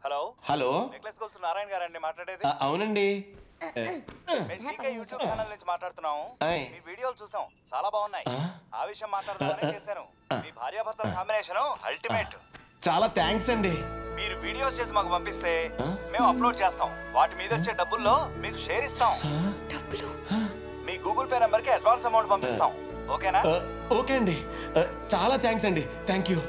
Hello hello, necklace goals Narayana గారండి మాట్లాడేది? అవునండి. మేము జీకే యూట్యూబ్ ఛానల్ నుంచి మాట్లాడుతున్నాము. మీ వీడియోలు చూసాం, చాలా బాగున్నాయి. ఆ విషయం మాట్లాడదామని చేశాను. మీ భార్యాభర్తల కాంబినేషన్ అల్టిమేట్. చాలా థ్యాంక్స్ అండి. మీరు వీడియోస్ చేసి మాకు పంపిస్తే మేము అప్లోడ్ చేస్తాం. వాటి మీద వచ్చే డబ్బుల్లో మీకు షేర్ ఇస్తాం. మీ గూగుల్ పే నంబర్ కి అడ్వాన్స్ అమౌంట్ పంపిస్తాం. ఓకేనా? ఓకే అండి, చాలా థ్యాంక్స్ అండి. Thank you.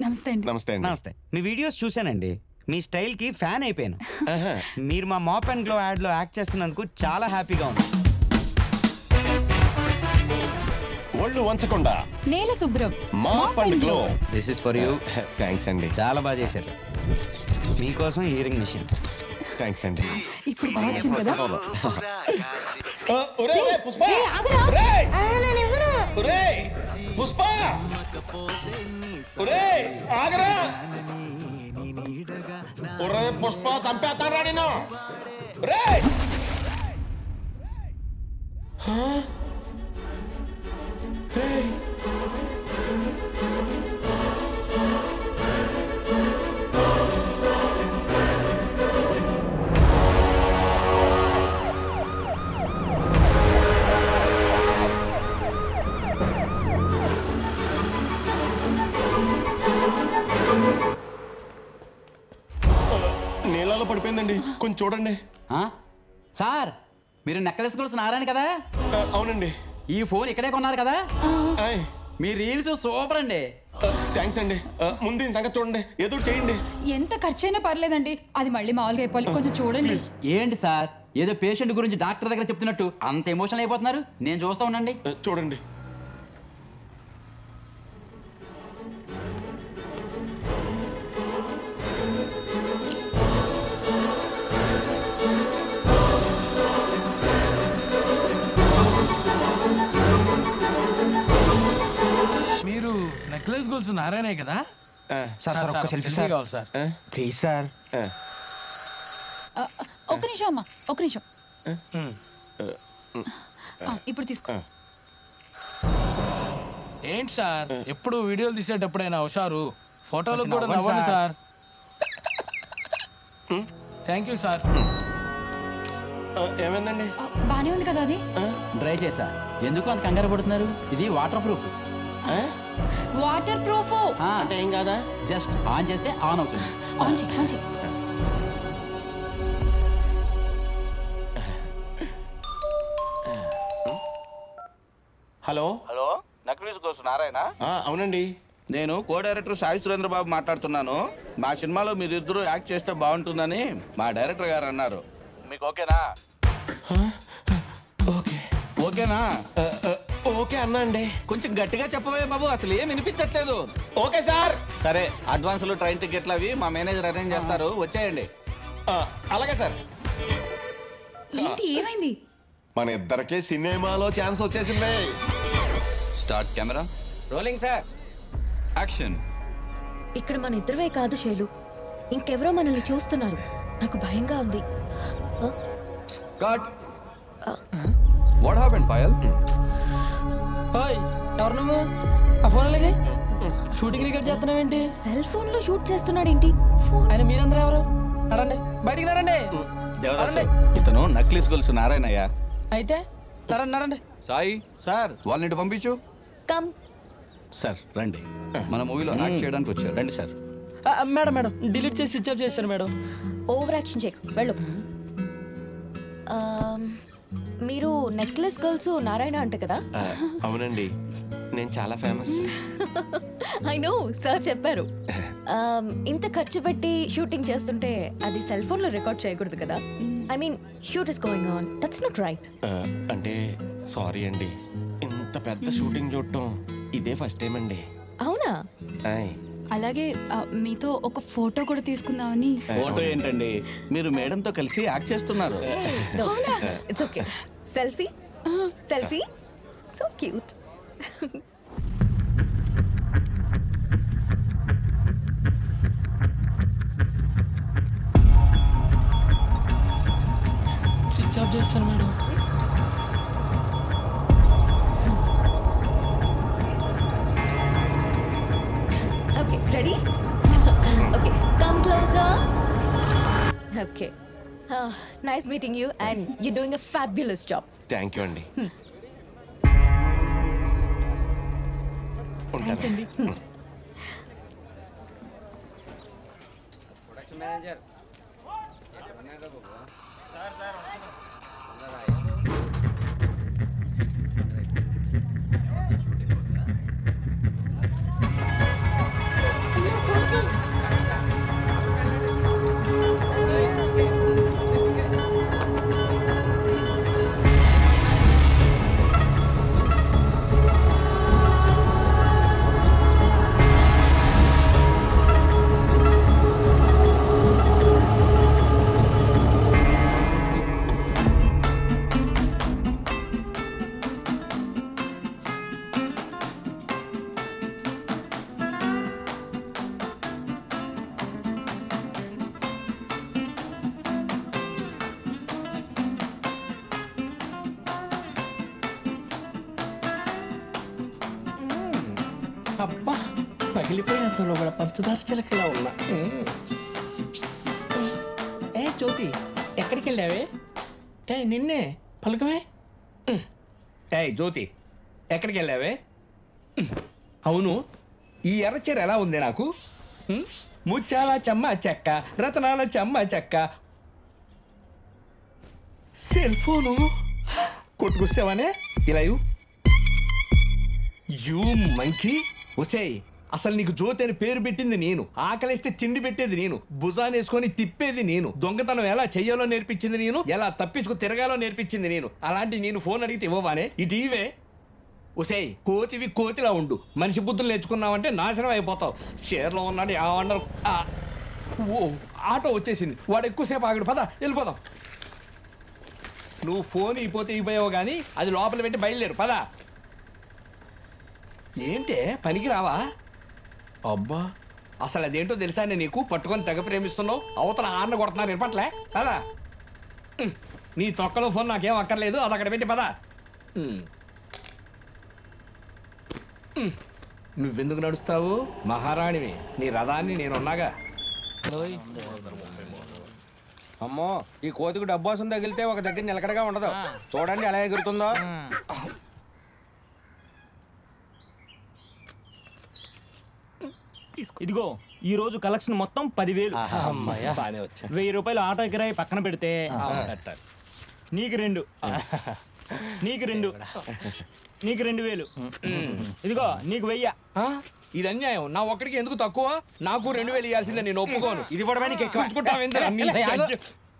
నమస్తే అండి. నమస్తే అండి. నమస్తే. మీ వీడియోస్ చూశానండి, మీ స్టైల్ కి ఫ్యాన్ అయిపోయాను. మీరు మా మాప్ అండ్ గ్లో యాడ్ లో యాక్ట్ చేస్తున్నందుకు చాలా హ్యాపీగా ఉంది. ఒళ్ళు వంచకుండా నేల శుభ్రం, mop and glow. This is for you. Thanks అండి. చాలా బాగా చేశారు. మీకోసం హియరింగ్ మిషన్. థ్యాంక్స్ అండి. ఇప్పుడు బాగా వచ్చింది కదా. పుష్ప, పుష్ప, ఆగరా. పుష్ప చంపేస్తారా నేను? నీళ్ళలో పడిపోయిందండి, కొంచెం చూడండి. సార్, మీరు నెక్లెస్ గోల్స్ నారాయణ కదా? అవునండి. ఈ ఫోన్ ఇక్కడే కొన్నారు కదా? మీ రీల్స్ సూపర్ అండి. థ్యాంక్స్ అండి. ముందు ఈ సంగతి చూడండి, ఏదో చేయండి. ఎంత ఖర్చైనా పర్లేదండి, అది మళ్ళీ మామూలుగా అయిపోవాలి. కొంచెం చూడండి. ఏంటి సార్, ఏదో పేషెంట్ గురించి డాక్టర్ దగ్గర చెప్తున్నట్టు అంత ఎమోషనల్ అయిపోతున్నారు? నేను చూస్తా ఉండండి. చూడండి. మీరు నెక్లెస్ గోల్స్ నారాయణ కదా? సార్ సార్ ఒక్క సెల్ఫీ సార్. కావాలి సార్, ప్లీజ్ సార్. ఒక్క నిమిషం అమ్మా, ఒక్క నిమిషం. ఇప్పుడు తీసుకో. ఏంటి సార్ ఎప్పుడు వీడియోలు తీసేటప్పుడైనా హుషారు, ఫోటోలు కూడా నవ్వండి సార్. Thank you sir. ఏమైందండి? బానే ఉంది కదా అది? డ్రై చేసా. ఎందుకు అంత కంగారు పడుతున్నారు? ఇది వాటర్ ప్రూఫ్. వాటర్ ప్రూఫ్ అంటే ఏం కాదా? జస్ట్ ఆన్ చేస్తే ఆన్ అవుతుంది. ఆన్ చేయి, ఆన్ చేయి. Hello hello, necklace goals Narayana? అవునండి. నేను కో డైరెక్టర్ సాయి సురేంద్ర బాబు మాట్లాడుతున్నాను. మా సినిమాలో మీరిద్దరూ యాక్ట్ చేస్తే బాగుంటుందని మా డైరెక్టర్ గారు అన్నారు. మీకు ఓకేనా? ఓకే. ఓకేనా? ఓకే అన్నా అండి. కొంచెం గట్టిగా చెప్పవే బాబు, అసలు ఏం వినిపించట్లేదు. Okay sir. సరే, అడ్వాన్స్లు, ట్రైన్ టికెట్లు అవి మా మేనేజర్ అరేంజ్ చేస్తారు, వచ్చేయండి. అలాగే సార్. ఏంటి, ఏమైంది? మన ఇద్దరికి సినిమాలో ఛాన్స్ వచ్చేసింది. Start camera rolling sir. Action. ఇక్కడ మన ఇద్దరమే కాదు శైలు, ఇంకెవరో మనల్ని చూస్తున్నారు. నాకు భయంగా ఉంది. కట్. What happened Payal? ఓయ్, ఎవరు నువ్వు? ఆ ఫోన్ అలాగే షూటింగ్ రికార్డ్ చేస్తున్నావేంటి? సెల్ ఫోన్ లో షూట్ చేస్తున్నాడేంటి? ఆయన మీరందరూ ఎవరు? నడండి, బయటికి నడండి. దేవదాసు, ఇతను నక్లెస్ గోల్స్ నారాయణయ్య. అయితే నడండి, నడండి. సాయి సార్, వాళ్ళని పంపించు. కమ్. సార్ రండి, మన మూవీలో యాక్ట్ చేయడానికి వచ్చారు. రండి సార్. మేడం మేడం, డిలీట్ చేసి స్విచ్ ఆఫ్ చేశారు మేడం. ఓవర్ యాక్షన్ చేయకు, వెళ్ళు. మీరు నెక్లెస్ గర్ల్స్ నారాయణ అంట కదా? అవునండి, నేను చాలా ఫేమస్. ఐ నో, సార్ చెప్పారు. ఇంత ఖర్చు పెట్టి షూటింగ్ చేస్తుంటే అది సెల్ ఫోన్ లో రికార్డ్ చేయకూడదు కదా? I mean, shoot is going on, that's not right. అంటే సారీ అండి, ఇంత పెద్ద షూటింగ్ చూడటం ఇదే ఫస్ట్ టైం అండి. అవునా? అలాగే మీతో ఒక ఫోటో కూడా తీసుకుందామని. ఫోటో ఏంటండి, మీరు మేడంతో కలిసి యాక్ట్ చేస్తున్నారు. It's okay. Selfie, selfie, so cute. Switch off చేస్తాను madam. Okay ready okay come closer okay nice meeting you and you doing a fabulous job. Thank you అండి. థ్యాంక్స్ అండి. అబ్బా పగిలిపోయినంతలో కూడా పంచదార చిలకలా ఉన్నా. ఏ జ్యోతి ఎక్కడికి వెళ్ళావే? ఏ నిన్నే పలకమే. ఏ జ్యోతి ఎక్కడికి వెళ్ళావే? అవును ఈ ఎర్రచీర ఎలా ఉంది నాకు? ముత్యాల చెమ్మ చెక్క, రతనాల చెమ్మ చెక్క, సెల్ ఫోను కొట్టుకొస్తావనే ఇలా యూ మంకీ. ఒసేయ్ అసలు నీకు జ్యోతి అని పేరు పెట్టింది నేను, ఆకలిస్తే తిండి పెట్టేది నేను, భుజాన్ని వేసుకొని తిప్పేది నేను, దొంగతనం ఎలా చెయ్యాలో నేర్పించింది నేను, ఎలా తప్పించుకు తిరగాలో నేర్పించింది నేను. అలాంటి నేను ఫోన్ అడిగితే ఇవ్వవానే? ఇటు ఇవే. ఒసేయ్ కోతివి కోతిలా ఉండు, మనిషి బుద్ధులు నేర్చుకున్నావంటే నాశనం అయిపోతావు. చీరలో ఉన్నాడు ఏమన్నారు. ఓ ఆటో వచ్చేసింది, వాడు ఎక్కువసేపు ఆగడు, పద వెళ్ళిపోదాం. నువ్వు ఫోన్ ఇపోతే ఇపోయావు కానీ అది లోపల పెట్టి బయలుదేరు, పద. ఏంటే పనికి రావా? అబ్బా అసలు అదేంటో తెలుసా నేను నీకు పట్టుకొని తెగ ప్రేమిస్తున్నావు, అవతల ఆన్న కొడుతున్నారు ఇరపట్లే. పదా నీ తొక్కలో ఫోన్ నాకేం అక్కర్లేదు, అది అక్కడ పెట్టి పదా. నువ్వెందుకు నడుస్తావు? మహారాణివి, నీ రథాన్ని నేనున్నాగా. అమ్మో ఈ కోతికి డబ్బు కోసం తగిలితే ఒక దగ్గర నిలకడగా ఉండదు. చూడండి ఎలా ఎగురుతుందో. ఇదిగో ఈ రోజు కలెక్షన్ మొత్తం 10,000. బానే వచ్చా. 1,000 రూపాయలు ఆటో కిరాయి పక్కన పెడితే నీకు 2, నీకు 2, నీకు 2,000. ఇదిగో నీకు 1,000. ఇది అన్యాయం. నా ఒక్కడికి ఎందుకు తక్కువ? నాకు 2,000 ఇవ్వాల్సిందే, నేను ఒప్పుకోను. ఇది పడడానికి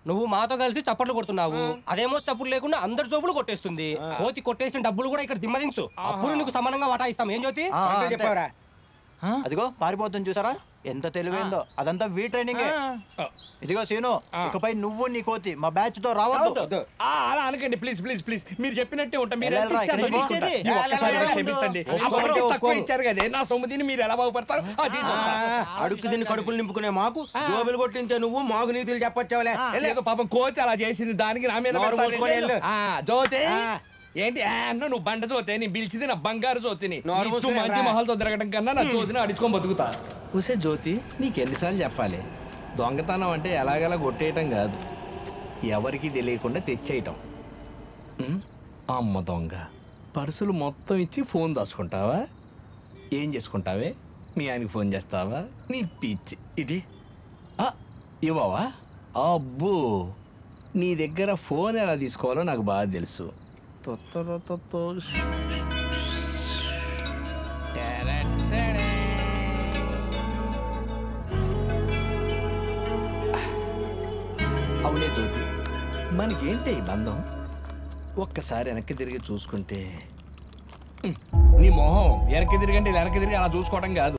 నువ్వు మాతో కలిసి చప్పట్లు కొడుతున్నావు, అదేమో చప్పుడు లేకుండా అందరి జోబులు కొట్టేస్తుంది. కోతి కొట్టేసిన డబ్బులు కూడా ఇక్కడ దిమ్మదించు, అప్పుడు నీకు సమానంగా వాటా ఇస్తాం. ఏం జ్యోతి చెప్పావరా? అదిగో పారిపోతుంది చూసారా, ఎంత తెలివైందో. అదంతా వీ ట్రైనింగ్. ఇదిగో సీను, ఇకపై నువ్వు నీ కోతి మా బ్యాచ్ తో రావద్దు. అలా అనకండి ప్లీజ్ ప్లీజ్ ప్లీజ్. మీరు చెప్పినట్టే ఉంటా. మీరు క్షమించండి. తక్కువ ఇచ్చారు కదే నా సొమ్ముదిని, మీరు ఎలా బాగుపడతారు? అది అడుక్కు తిని కడుపులు నింపుకునే మాకు జోబులు కొట్టించే నువ్వు మాకు నీతులు చెప్పొచ్చావులే. లేదు పాపం కోతి అలా చేసింది, దానికి నా మీద జ్యోతి ఏంటి అన్న నువ్వు బండ జ్యోతి, నేను పిలిచింది నా బంగారు జ్యోతిని. మంచి మహల్తో తిరగడం కన్నా నా జ్యోతిని అడుచుకొని బతుకుతా. ఉసే జ్యోతి నీకు ఎన్నిసార్లు చెప్పాలి, దొంగతనం అంటే ఎలాగలా కొట్టేయటం కాదు, ఎవరికి తెలియకుండా తెచ్చేయటం. అమ్మ దొంగ, పర్సులు మొత్తం ఇచ్చి ఫోన్ దాచుకుంటావా? ఏం చేసుకుంటావే? మీ ఆయనకి ఫోన్ చేస్తావా? నీ పిచ్చి ఇది ఇవ్వవా? అబ్బో నీ దగ్గర ఫోన్ ఎలా తీసుకోవాలో నాకు బాగా తెలుసు. అవునే జ్యోతి, మనకేంటే ఈ బంధం? ఒక్కసారి వెనక్కి తిరిగి చూసుకుంటే నీ మొహం వెనక్కి తిరిగంటే వెనక్కి తిరిగి అలా చూసుకోవడం కాదు.